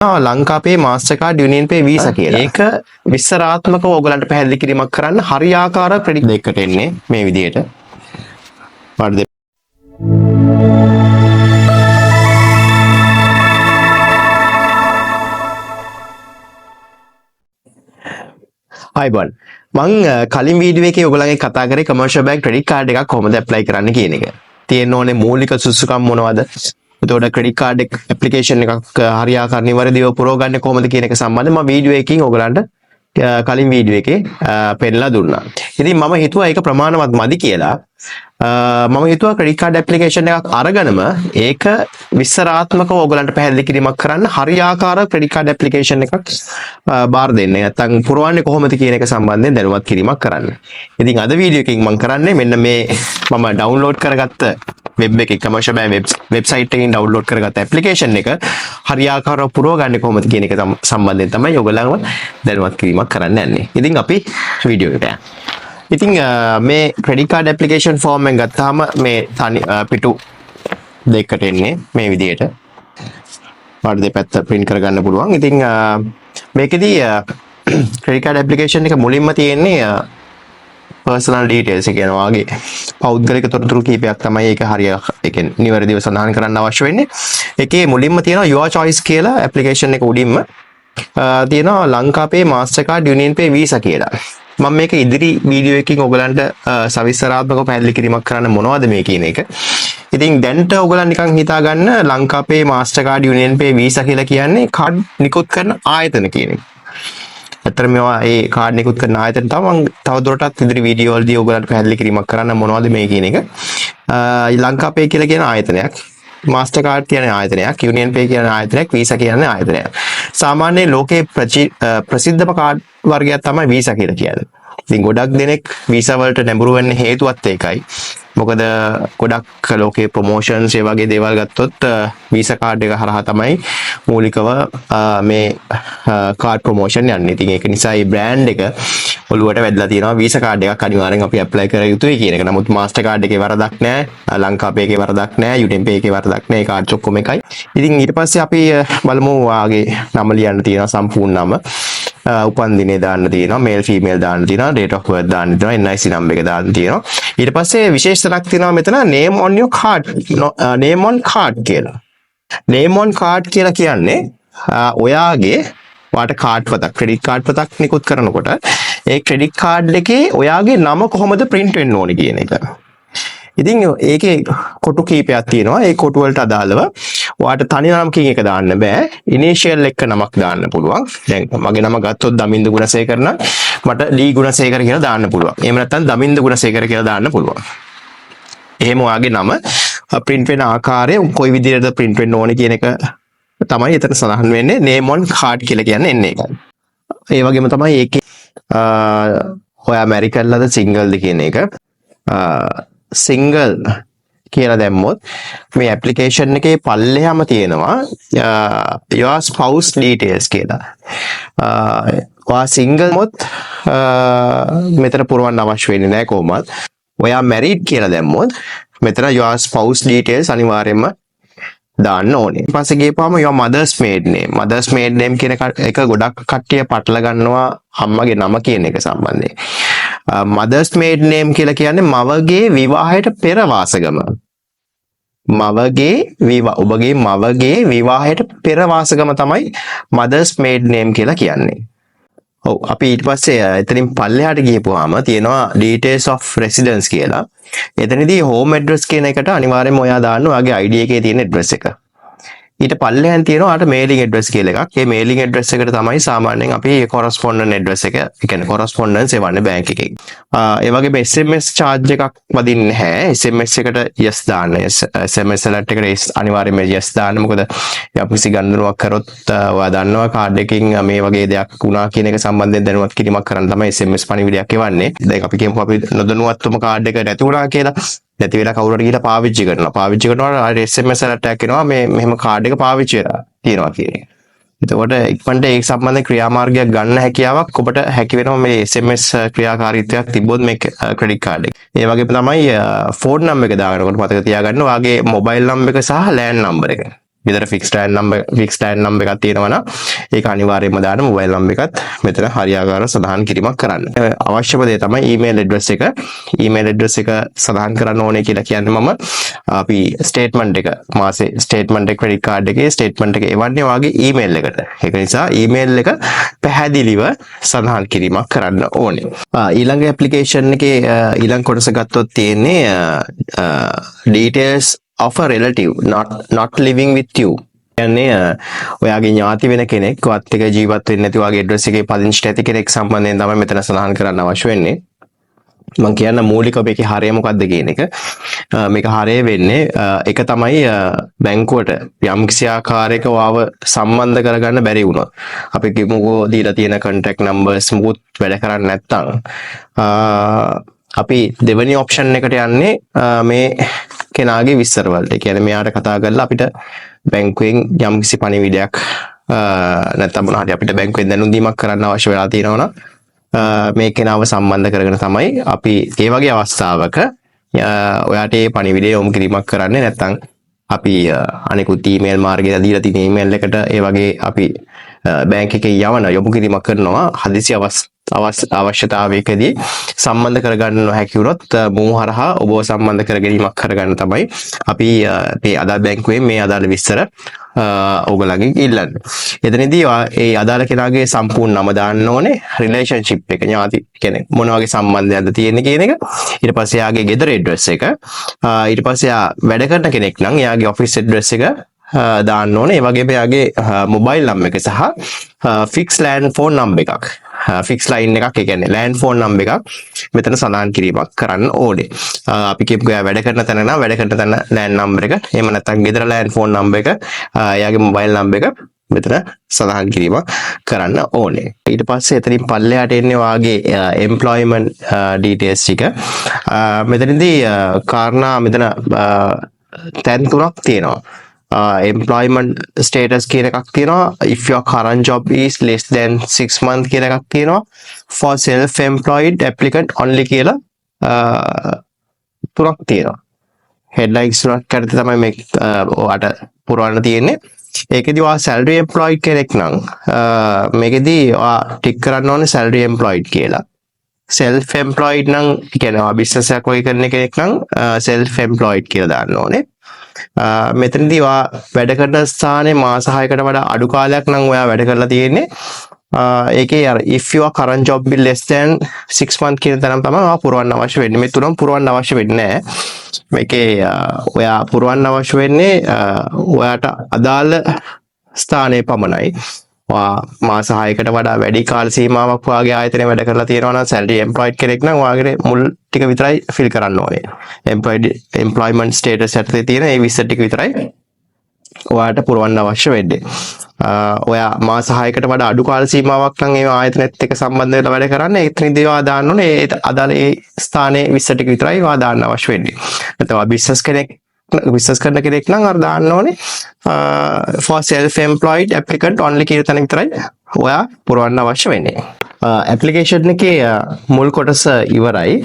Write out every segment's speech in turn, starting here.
ලංකාපේ මාස්ටර්කාඩ් union පේ visa කියලා. ඒක විස්තරාත්මකව ඔයගලන්ට පැහැදිලි කිරීමක් කරන්න හරියාකාර ක්‍රෙඩිට් දෙකකට එන්නේ මේ විදිහට. අයිබන් මං කලින් වීඩියෝ එකේ ඔයගලගේ කතා කරේ කමර්ෂල් බැංක් ක්‍රෙඩිට් කාඩ් එකක් කොහොමද ඇප්ලයි කරන්න කියන එක. තියෙන්න ඕනේ මූලික සුසුකම් මොනවද? එතකොට ක්‍රෙඩිට් කාඩ් එක ඇප්ලිකේෂන් එකක් හරියාකාර නිවැරදිව පුරව ගන්න කොහොමද කියන එක සම්බන්ධව මම වීඩියෝ එකකින් ඔයගලන්ට කලින් වීඩියෝ එකේ පෙන්නලා දුන්නා. ඉතින් මම හිතුවා ඒක ප්‍රමාණවත් මදි කියලා. මම හිතුවා ක්‍රෙඩිට් කාඩ් ඇප්ලිකේෂන් එකක් අරගෙනම ඒක විස්තරාත්මකව ඔයගලන්ට පැහැදිලි කිරීමක් කරන්න හරියාකාර ක්‍රෙඩිට් කාඩ් ඇප්ලිකේෂන් එකක් බාර දෙන්න. නැත්නම් පුරවන්නේ කොහොමද කියන එක සම්බන්ධයෙන් දැනුවත් කිරීමක් කරන්න. ඉතින් අද වීඩියෝ එකකින් මම කරන්නේ මෙන්න මේ මම ඩවුන්ලෝඩ් කරගත්ත වෙබ් එකේ කමර්ෂල් බැංක් වෙබ්සයිට් එකකින් ඩවුන්ලෝඩ් කරගත්ත ඇප්ලිකේෂන් එක හරියාකාරව පුරව ගන්න කොහොමද කියන එක සම්බන්ධයෙන් තමයි ඔයගලන්ව දැනුවත් කිරීමක් කරන්න යන්නේ. ඉතින් අපි වීඩියෝ එකට යමු. ඉතින් මේ ක්‍රෙඩිට් කාඩ් ඇප්ලිකේෂන් ෆෝම් එක ගත්තාම මේ තනි පිටු දෙකකට එන්නේ මේ විදිහට. පාඩ දෙපැත්ත print කරගන්න පුළුවන්. ඉතින් මේකෙදී ක්‍රෙඩිට් කාඩ් ඇප්ලිකේෂන් එක මුලින්ම තියෙන්නේ personal details එක කියන වාගේ පෞද්ගලික තොරතුරු කීපයක් තමයි ඒක ඒ කියන්නේ නිවැරදිව සඳහන් කරන්න අවශ්‍ය වෙන්නේ. ඒකේ මුලින්ම තියෙනවා your choice කියලා ඇප්ලිකේෂන් එක උඩින්ම තියෙනවා ලංකාපේ මාස්ටර්කාඩ් යුනියන් පේ වීසා කියලා. මම මේක ඉදිරි වීඩියෝ එකකින් ඔයගලන්ට සවිස්තරාත්මකව පැහැදිලි කිරීමක් කරන්න මොනවද මේ කියන එක. ඉතින් දැන්ට ඔයගලන් නිකන් හිතා ගන්න ලංකාපේ මාස්ටර්කාඩ් යුනියන් පේ වීසා කියලා කියන්නේ කාඩ් නිකුත් කරන ආයතන කියන එක. ඇත්තටම මේවා ඒ කාඩ් නිකුත් කරන ආයතන තමයි මම තවදුරටත් ඉදිරි වීඩියෝ වලදී ඔයගලන්ට පැහැදිලි කිරීමක් කරන්න මොනවද මේ කියන එක. ලංකාපේ කියලා කියන ආයතනයක්, මාස්ටර්කාඩ් කියන ආයතනයක්, යුනියන් පේ කියන ආයතනයක්, වීසා කියන ආයතනයක්. සාමාන්‍ය ලෝකේ ප්‍රසිද්ධම කාඩ් වර්ගයක් තමයි වීසා කියලා කියන්නේ. ඉතින් ගොඩක් දෙනෙක් වීසා වලට නැඹුරු වෙන්න හේතුවත් ඒකයි. මොකද ගොඩක් ලෝකේ ප්‍රොමෝෂන්ස් ඒ වගේ දේවල් ගත්තොත් වීසා කාඩ් එක හරහා තමයි මූලිකව මේ කාඩ් ප්‍රොමෝෂන් යන්නේ. ඉතින් ඒක නිසා මේ බ්‍රෑන්ඩ් එක ඔළුවට වැදලා තියෙනවා වීසා කාඩ් එකක් අනිවාර්යෙන් අපි ඇප්ලයි කර යුතුයි කියන එක. නමුත් මාස්ටර් කාඩ් එකේ වරදක් නැහැ, ලංකාපේ එකේ වරදක් නැහැ, යුනියන් පේ එකේ වරදක් නැහැ. ඒ කාඩ් ඔක්කොම එකයි. ඉතින් ඊට පස්සේ අපි බලමු වාගේ නම ලියන්න තියෙනවා සම්පූර්ණ නම. උපන් දිනේ දාන්න තියෙනවා, මේල් ෆීමේල් දාන්න තියෙනවා, date of birth දාන්න තියෙනවා, NIC number එක දාන්න තියෙනවා. ඊට පස්සේ විශේෂ තැනක් තියෙනවා මෙතන name on your card, name on card කියලා. name on card කියලා කියන්නේ ඔයාගේ වාට කාඩ් පතක්, ක්‍රෙඩිට් කාඩ් පතක් නිකුත් කරනකොට ඒ ක්‍රෙඩිට් කාඩ් එකේ ඔයාගේ නම කොහොමද print වෙන්න ඕනේ කියන එක. ඉතින් ඒකේ කොටු කීපයක් තියෙනවා. ඒ කොටු වලට අදාළව ඔයාට තනි නමකින් එක දාන්න බෑ. ඉනිෂියල් එක නමක් දාන්න පුළුවන්. දැන් මගේ නම ගත්තොත් දමින්ද ගුණසේකර නම් මට ඩී ගුණසේකර කියලා දාන්න පුළුවන්. එහෙම නැත්නම් දමින්ද ගුණසේකර කියලා දාන්න පුළුවන්. එහෙම ඔයාගේ නම print වෙන ආකාරය කොයි විදිහටද print වෙන්න ඕනේ කියන එක තමයි එතන සඳහන් වෙන්නේ. name on card කියලා කියන්නේ එන්නේ ඒකයි. ඒ වගේම තමයි ඒකේ ඔයා මැරි කරලාද සිංගල්ද කියන එක සිංගල් කියලා දැම්මොත් මේ ඇප්ලිකේෂන් එකේ පල්ලෙහාම තියෙනවා your spouse details කියලා. ඔයා සිංගල් මොත් මෙතන පුරවන්න අවශ්‍ය වෙන්නේ නැහැ කොහොමවත්. ඔයා මැරිඩ් කියලා දැම්මොත් මෙතන your spouse details අනිවාර්යයෙන්ම දාන්න ඕනේ. ඊට පස්සේ ගියපුවාම your mother's maiden name. mother's maiden name කියන එක ගොඩක් කට්ටිය පටල ගන්නවා අම්මගේ නම කියන එක සම්බන්ධයෙන්. mother's maiden name කියලා කියන්නේ මවගේ විවාහයට පෙර වාසගම. ඔබගේ මවගේ විවාහයට පෙර වාසගම තමයි mother's maiden name කියලා කියන්නේ. ඔව් අපි ඊට පස්සේ එතනින් පල්ලෙහාට ගියපුවාම තියෙනවා details of residence කියලා. එතනදී home address කියන එකට අනිවාර්යයෙන්ම ඔයා දාන්න ඔයාගේ ID එකේ තියෙන address එක. ඊට පල්ලෙහාන් තියෙනවා අර mailing address කියලා එකක්. මේ mailing address එකට තමයි සාමාන්‍යයෙන් අපි correspondent address එක, ඒ කියන්නේ correspondence එවන්නේ බැංක් එකේ. ඒ වගේම SMS charge එකක් වදින්නේ නැහැ. SMS එකට yes දාන්න. SMS alert එකට අනිවාර්යයෙන්ම yes දාන්න. මොකද යම්කිසි ගණනුවක් කරොත් ඔයා දන්නවා කාඩ් එකකින් මේ වගේ දෙයක් වුණා කියන එක සම්බන්ධයෙන් දැනුවත් කිරීමක් කරන්න තමයි SMS පණිවිඩයක් එවන්නේ. දැන් අපි කියමුකෝ අපි නොදැනුවත්වම කාඩ් එක නැති වුණා කියලා. නැති වෙලා කවුරු හරි ගිහලා පාවිච්චි කරනවා. පාවිච්චි කරනකොට SMS alert එකක් එනවා මේ මෙහෙම කාඩ් එක පාවිච්චි වෙලා තියෙනවා කියන එක. එතකොට ඉක්මනට ඒ සම්බන්ධ ක්‍රියාමාර්ගයක් ගන්න හැකියාවක් ඔබට හැකි වෙනවා මේ SMS ක්‍රියාකාරීත්වයක් තිබ්බොත් මේ ක්‍රෙඩිට් කාඩ් එක. ඒ වගේම තමයි ෆෝන් නම්බර් එක දානකොට මතක තියාගන්න ඔයාගේ මොබයිල් නම්බර් එක සහ ලෑන්ඩ් නම්බර් එක. ගෙදර ෆික්ස් ලෑන්ඩ් නම්බර් එකක් තියෙනවා නම් ඒක අනිවාර්යයෙන්ම දාන්න මොබයිල් නම්බර් එකත් මෙතන හරියාකාරව සඳහන් කිරීමක් කරන්න. අවශ්‍යම දේ තමයි ඊමේල් ඇඩ්‍රස් එක. ඊමේල් ඇඩ්‍රස් එක සඳහන් කරන්න ඕනේ කියලා කියන්නේ මම අපි ස්ටේට්මන්ට් එක මාසේ ස්ටේට්මන්ට් එක ක්‍රෙඩිට් කාඩ් එකේ ස්ටේට්මන්ට් එක එවන්නේ වාගේ ඊමේල් එකට. ඒක නිසා ඊමේල් එක පැහැදිලිව සඳහන් කිරීමක් කරන්න ඕනේ. ඊළඟ ඇප්ලිකේෂන් එකේ ඊළඟ කොටස ගත්තොත් තියෙන්නේ details of a relative not living with you. කියන්නේ ඔයාගේ ඥාති වෙන කෙනෙක් වත් එක ජීවත් වෙන්නේ නැති වගේ ඇඩ්‍රස් එකේ පදිංචිට ඇති කෙනෙක් සම්බන්ධයෙන් තමයි මෙතන සඳහන් කරන්න අවශ්‍ය වෙන්නේ. මම කියන්න මූලික මේකේ හරය මොකක්ද කියන එක. මේක හරය වෙන්නේ එක තමයි බැංකුවට යම් කිසි ආකාරයක වාව සම්බන්ධ කරගන්න බැරි වුණොත්. අපි කිමුකෝ දීලා තියෙන contact numbers මුකුත් වැඩ කරන්නේ නැත්නම් අපි දෙවෙනි ඔප්ෂන් එකට යන්නේ මේ කෙනාගේ විස්තර වලට. ඒ කියන්නේ මෙයාට කතා කරලා අපිට බැංකුවෙන් යම් කිසි පණිවිඩයක් නැත්නම් මොනවා හරි අපිට බැංකුවෙන් දැනුම් දීමක් කරන්න අවශ්‍ය වෙලා තියෙනවා නම් මේ කෙනාව සම්බන්ධ කරගෙන තමයි අපි ඒ වගේ අවස්ථාවක ඔයාට මේ පණිවිඩය යොමු කිරීමක් කරන්නේ. නැත්නම් අපි අනිකුත් ඊමේල් මාර්ගයෙන් දීලා තියෙන ඊමේල් එකට ඒ වගේ අපි බැංක් එකේ යොමු කිරීමක් කරනවා හදිසි අවශ්‍යතාවයකදී සම්බන්ධ කරගන්න නොහැකි වුණොත් මූ හරහා ඔබව සම්බන්ධ කර ගැනීමක් කරගන්න තමයි අපි මේ අදාළ බැංකුවේ මේ අදාළ විස්තර ඕගොල්ලන්ගෙන් ඉල්ලන්නේ. එතනදී ඒ අදාළ කෙනාගේ සම්පූර්ණ නම දාන්න ඕනේ, රිලේෂන්ෂිප් එක ඥාති කෙනෙක් මොන වගේ සම්බන්ධයක්ද තියෙන්නේ කියන එක. ඊට පස්සේ යාගේ ගෙදර ඇඩ්‍රස් එක. ඊට පස්සේ යා වැඩ කරන කෙනෙක් නම් යාගේ ඔෆිස් ඇඩ්‍රස් එක දාන්න ඕනේ. ඒ වගේම යාගේ මොබයිල් නම්බර් එක සහ ෆික්ස් ලෑන්ඩ් ෆෝන් නම්බර් එකක්. ෆික්ස් ලයින් එකක්, ඒ කියන්නේ ලෑන්ඩ් ෆෝන් නම්බර් එකක් මෙතන සඳහන් කිරීමක් කරන්න ඕනේ. අපි කියමුකෝ එයා වැඩ කරන තැන නම් වැඩ කරන තැන ලෑන්ඩ් නම්බර් එක, එහෙම නැත්නම් ගෙදර ලෑන්ඩ් ෆෝන් නම්බර් එක, එයාගේ මොබයිල් නම්බර් එක මෙතන සඳහන් කිරීමක් කරන්න ඕනේ. ඊට පස්සේ එතනින් පල්ලෙහාට එන්නේ වාගේ එම්ප්ලොයිමන්ට් ඩීටේල්ස් ටික. මෙතනදී කාරණා මෙතන තැන් තුනක් තියෙනවා. employment status කියන එකක් තියෙනවා. if your current job is less than 6 months කියන එකක් තියෙනවා. for self employed applicant only කියලා තුනක් තියෙනවා. headlines තුනක් කරලා තමයි මේ ඔයාලට පුරවන්න තියෙන්නේ. ඒකෙදි ඔයා salary employed කෙනෙක් නම් මේකෙදි ඔයා ටික් කරන්න ඕනේ salary employed කියලා. self employed නම් කියන්නේ ඔයා business එකක් වගේ කරන කෙනෙක් නම් self employed කියලා දාන්න ඕනේ. මෙතනදී ඔයා වැඩ කරන ස්ථානයේ මාස 6කට වඩා අඩු කාලයක් නම් ඔයා වැඩ කරලා තියෙන්නේ. ඒකේ අර if your current job is less than 6 months කියන තරම් තමයි ඔයා පුරවන්න අවශ්‍ය වෙන්නේ. මේ තුනම පුරවන්න අවශ්‍ය වෙන්නේ නැහැ. මේකේ ඔයා පුරවන්න අවශ්‍ය වෙන්නේ ඔයාට අදාළ ස්ථානයේ පමණයි. මාස 6කට වඩා වැඩි කාල සීමාවක් වාගේ ආයතනයේ වැඩ කරලා තියෙනවා නම් salary employed කෙනෙක් නම් වාගේ මුල් ටික විතරයි fill කරන්න ඕනේ. employment status යටතේ තියෙන ඒ 20 ටික විතරයි ඔයාට පුරවන්න අවශ්‍ය වෙන්නේ. ඔයා මාස 6කට වඩා අඩු කාල සීමාවක් නම් ඒ ආයතනෙත් එක්ක සම්බන්ධ වෙලා වැඩ කරන්නේ එතනදී ඔයා දාන්න ඕනේ ඒ අදාළ ඒ ස්ථානයේ 20 ටික විතරයි ඔයා දාන්න අවශ්‍ය වෙන්නේ. නැත්නම් ඔයා business කරන කෙනෙක් නම් අර දාන්න ඕනේ for self employed applicant only කියන තැන විතරයි ඔයා පුරවන්න අවශ්‍ය වෙන්නේ. ඇප්ලිකේෂන් එකේ මුල් කොටස ඉවරයි.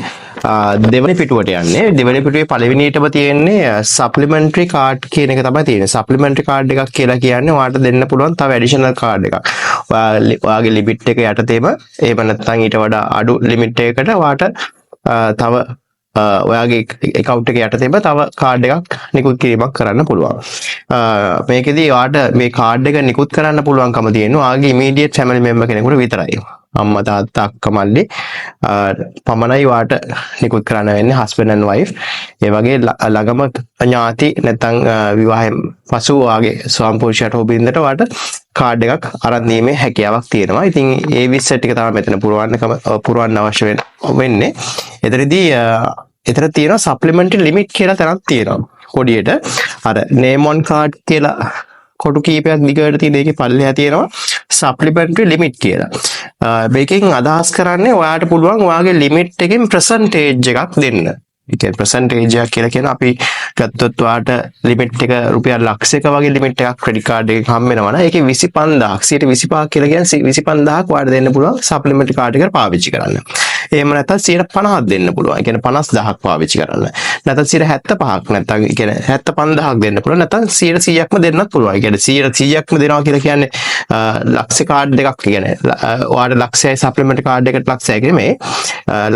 දෙවෙනි පිටුවට යන්නේ. දෙවෙනි පිටුවේ පළවෙනියටම තියෙන්නේ supplementary card කියන එක තමයි තියෙන්නේ. supplementary card එකක් කියලා කියන්නේ ඔයාලට දෙන්න පුළුවන් තව additional card එකක්. ඔයාගේ limit එක යටතේම එහෙම නැත්නම් ඊට වඩා අඩු limit එකකට ඔයාට තව ඔයාගේ account එක යටතේම තව card එකක් නිකුත් කිරීමක් කරන්න පුළුවන්. මේකෙදී ඔයාට මේ card එක නිකුත් කරන්න පුළුවන්කම තියෙනවා ඔයාගේ immediate family member කෙනෙකුට විතරයි. අම්මා තාත්තා අක්කා මල්ලි පමණයි වාට නිකුත් කරන්න වෙන්නේ husband and wife. ඒ වගේ ළඟම ඥාති නැත්නම් විවාහයෙන් පසු වාගේ ස්වාමිපුරුෂයාට හෝ බිරිඳට වාට කාඩ් එකක් අරන් දීමේ හැකියාවක් තියෙනවා. ඉතින් ඒ 20 ටික තමයි මෙතන පුරවන්න අවශ්‍ය වෙන්නේ. එතනදී එතන තියෙනවා supplementary limit කියලා තරක් තියෙනවා. කොඩියට අර name on card කියලා කොටු කීපයක් දිගට තියෙන එකේ පල්ලෙහා තියෙනවා supplementary limit කියලා. මේකෙන් අදහස් කරන්නේ ඔයාට පුළුවන් ඔයාගේ limit එකෙන් percentage එකක් දෙන්න. ඒ කියන්නේ percentage එකක් කියලා කියන අපි ගත්තොත් ඔයාට limit එක රුපියල් ලක්ෂයක වගේ limit එකක් credit card එකකින් හම්බ වෙනවා නම් ඒකේ 25000ක් 25ක් කියලා කියන්නේ 25000ක් ඔයාට දෙන්න පුළුවන් supplementary card එකට පාවිච්චි කරන්න. එහෙම නැත්නම් 50ක් දෙන්න පුළුවන්. ඒ කියන්නේ 50000ක් පාවිච්චි කරන්න. නැත්නම් 75ක් නැත්නම් ඒ කියන්නේ 75,000ක් දෙන්න පුළුවන්. නැත්නම් 100%ක්ම දෙන්නත් පුළුවන්. ඒ කියන්නේ 100%ක්ම දෙනවා කියලා කියන්නේ ලක්ෂ කාඩ් දෙකක් කියන්නේ ඔයාලට ලක්ෂයයි සප්ලිමන්ට් කාඩ් එකට ලක්ෂයක නෙමෙයි.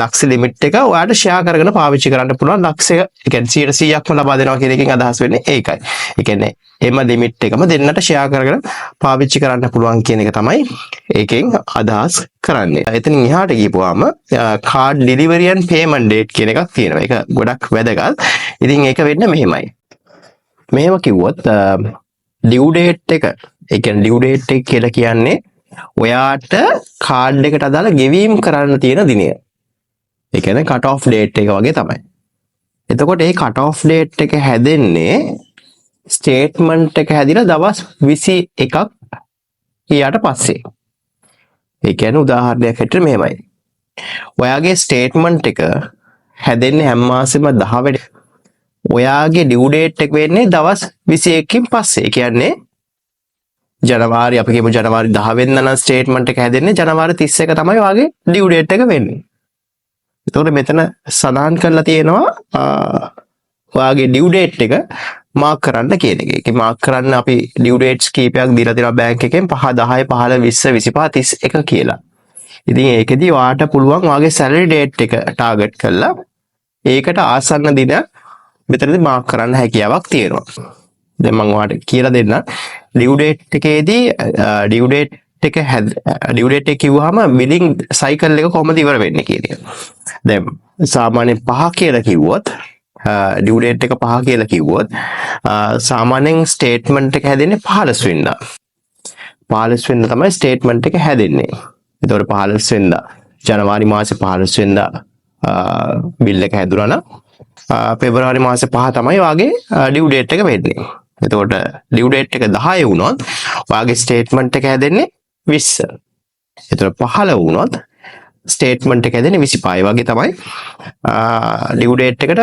ලක්ෂ ලිමිට් එක ඔයාලට ෂෙයා කරගෙන පාවිච්චි කරන්න පුළුවන්. ලක්ෂය ඒ කියන්නේ 100%ක්ම ලබා දෙනවා කියන එකෙන් අදහස් වෙන්නේ ඒකයි. ඒ කියන්නේ එම ලිමිට් එකම දෙන්නට ෂෙයා කරගෙන පාවිච්චි කරන්න පුළුවන් කියන එක තමයි ඒකෙන් අදහස් කරන්නේ. එතනින් එහාට ගිහපුවාම card delivery and payment date කියන එකක් තියෙනවා. ඒක ගොඩක් වැදගත්. ඉතින් ඒක වෙන්නේ මෙහෙමයි. මෙහෙම කිව්වොත් due date එක ඒ කියන්නේ due date එක කියලා කියන්නේ ඔයාට කාඩ් එකට අදාළ ගෙවීම් කරන්න තියෙන දිනය. ඒ කියන්නේ cut off date එක වගේ තමයි. එතකොට මේ cut off date එක හැදෙන්නේ ස්ටේට්මන්ට් එක හැදිලා දවස් 21ක් ගියාට පස්සේ. ඒ කියන්නේ උදාහරණයක් හැටියට මෙහෙමයි. ඔයාගේ ස්ටේට්මන්ට් එක හැදෙන්නේ හැම මාසෙම 10 වෙනි. ඔයාගේ ඩියු ඩේට් එක වෙන්නේ දවස් 21කින් පස්සේ. ඒ කියන්නේ ජනවාරි අපි කියමු ජනවාරි 10 වෙනිදා නම් ස්ටේට්මන්ට් එක හැදෙන්නේ ජනවාරි 31 තමයි ඔයාගේ ඩියු ඩේට් එක වෙන්නේ. ඒතකොට මෙතන සඳහන් කරලා තියෙනවා ඔයාගේ ඩියු ඩේට් එක මාක් කරන්න කියන එක. ඒකේ මාක් කරන්න අපි ඩියු ඩේට්ස් කීපයක් දීලා තියෙනවා බැංක් එකෙන් 5 10 15 20 25 31 කියලා. ඉතින් ඒකෙදි ඔයාට පුළුවන් ඔයාගේ සැලරි ඩේට් එක ටාගට් කරලා ඒකට ආසන්න දින මෙතනදී මාක් කරන්න හැකියාවක් තියෙනවා. දැන් මම ඔයාලට කියලා දෙන්න. ඩියු ඩේට් එකේදී ඩියු ඩේට් එක කිව්වහම බිලිං සයිකල් එක කොහොමද ඉවර වෙන්නේ කියන එක. දැන් සාමාන්‍යයෙන් 5 කියලා කිව්වොත් ඩියු ඩේට් එක 5 කියලා කිව්වොත් සාමාන්‍යයෙන් ස්ටේට්මන්ට් එක හැදෙන්නේ 15 වෙනිදා. 15 වෙනිදා තමයි ස්ටේට්මන්ට් එක හැදෙන්නේ. එතකොට 15 වෙනිදා ජනවාරි මාසේ 15 වෙනිදා බිල් එක හැදුනා නම් පෙබරවාරි මාසේ 5 තමයි වාගේ ඩියු ඩේට් එක වෙන්නේ. එතකොට ඩියු ඩේට් එක 10 වුණොත් වාගේ ස්ටේට්මන්ට් එක හැදෙන්නේ 20. එතකොට 15 වුණොත් ස්ටේට්මන්ට් එක හැදෙන්නේ 25 වගේ තමයි ඩියු ඩේට් එකට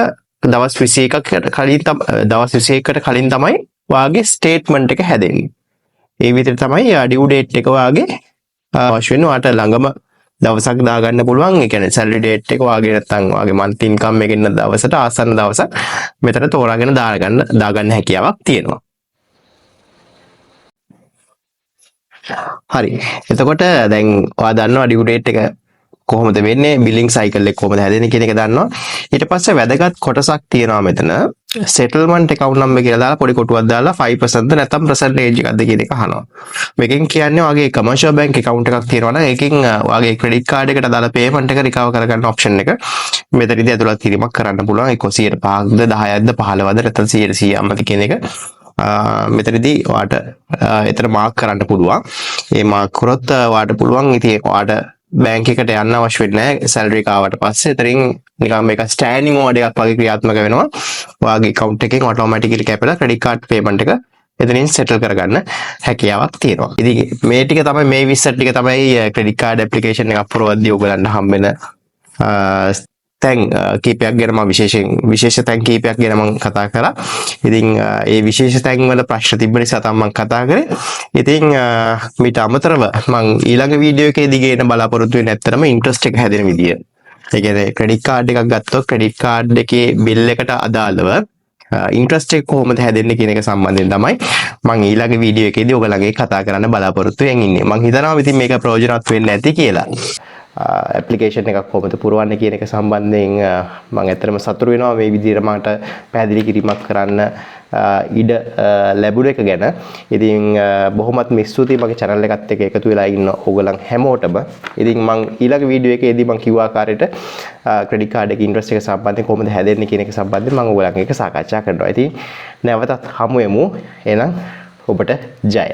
දවස් 21කට කලින් තමයි වාගේ ස්ටේට්මන්ට් එක හැදෙන්නේ. ඒ විදිහට තමයි ඩියු ඩේට් එක වාගේ අවශ්‍ය වෙන්නේ. ඔයාලට ළඟම දවසක් දාගන්න පුළුවන්. ඒ කියන්නේ සැලරි ඩේට් එක වාගේ නැත්නම් වාගේ මන්ත් ඉන්කම් එකෙන් දවසට ආසන්න දවසක් මෙතන තෝරාගෙන දාගන්න හැකියාවක් තියෙනවා. හරි. එතකොට දැන් ඔයා දන්නවා ඩියු ඩේට් එක කොහොමද වෙන්නේ, බිලිං සයිකල් එක කොහොමද හැදෙන්නේ කියන එක දන්නවා. ඊට පස්සේ වැදගත් කොටසක් තියෙනවා මෙතන. සෙටල්මන්ට් account number කියලා දාලා පොඩි කොටුවක් දාලා 5% නැත්නම් percentage එකක්ද කියන එක අහනවා. මේකෙන් කියන්නේ ඔයාගේ commercial bank account එකක් තියෙනවා නම් ඒකෙන් ඔයාගේ credit card එකට දාලා payment එක recover කරගන්න option එක මෙතනදී ඇතුළත් කිරීමක් කරන්න පුළුවන්. ඒක 105ක්ද 10ක්ද 15ද නැත්නම් 100%ක්ද කියන එක මෙතනදී ඔයාට එතන මාක් කරන්න පුළුවන්. ඒ මාක් කරොත් ඔයාට පුළුවන් ඉතින් ඔයාට බැංක් එකට යන්න අවශ්‍ය වෙන්නේ නැහැ. සැලරි එක ආවට පස්සේ එතනින් නිකන් මේක ස්ටෑන්ඩින් ඕඩර් එකක් වගේ ක්‍රියාත්මක වෙනවා. ඔයාගේ account එකෙන් ඔටෝමැටිකලි කැපලා ක්‍රෙඩිට් කාඩ් පේමන්ට් එක එතනින් සෙටල් කරගන්න හැකියාවක් තියෙනවා. ඉතින් මේ ටික තමයි මේ විස්තර ටික තමයි ක්‍රෙඩිට් කාඩ් ඇප්ලිකේෂන් එකක් පුරවද්දී ඔයගලන්ට හම්බෙන තැන් කීපයක් ගැන මම විශේෂ තැන් කීපයක් ගැන මම කතා කරා. ඉතින් ඒ විශේෂ තැන් වල ප්‍රශ්න තිබ්බ නිසා තමයි මම කතා කරේ. ඉතින් මීට අමතරව මම ඊළඟ වීඩියෝ එකේදී ගේන බලාපොරොත්තු වෙන්නේ ඇත්තටම ඉන්ට්‍රස්ට් එක හැදෙන විදිය. ඒ කියන්නේ ක්‍රෙඩිට් කාඩ් එකක් ගත්තොත් ක්‍රෙඩිට් කාඩ් එකේ බිල් එකට අදාළව ඉන්ට්‍රස්ට් එක කොහොමද හැදෙන්නේ කියන එක සම්බන්ධයෙන් තමයි මම ඊළඟ වීඩියෝ එකේදී ඔයගලගේ කතා කරන්න බලාපොරොත්තු වෙමින් ඉන්නේ. මම හිතනවා ඉතින් මේක ප්‍රයෝජනවත් වෙන්නේ නැති කියලා. ඇප්ලිකේෂන් එකක් කොහොමද පුරවන්නේ කියන එක සම්බන්ධයෙන් මම ඇත්තටම සතුටු වෙනවා මේ විදිහට මට පැහැදිලි කිරීමක් කරන්න ඉඩ ලැබුණ එක ගැන. ඉතින් බොහොමත් ස්තුතියි මගේ channel එකත් එක්ක එකතු වෙලා ඉන්න ඕගොල්ලන් හැමෝටම. ඉතින් මම ඊළඟ වීඩියෝ එකේදී මම කිව්ව ආකාරයට ක්‍රෙඩිට් කාඩ් එකේ ඉන්ට්‍රස්ට් එක සම්බන්ධයෙන් කොහොමද හැදෙන්නේ කියන එක සම්බන්ධයෙන් මම ඕගොල්ලන් එක්ක සාකච්ඡා කරනවා. ඉතින් නැවතත් හමු වෙමු. එහෙනම් ඔබට ජය.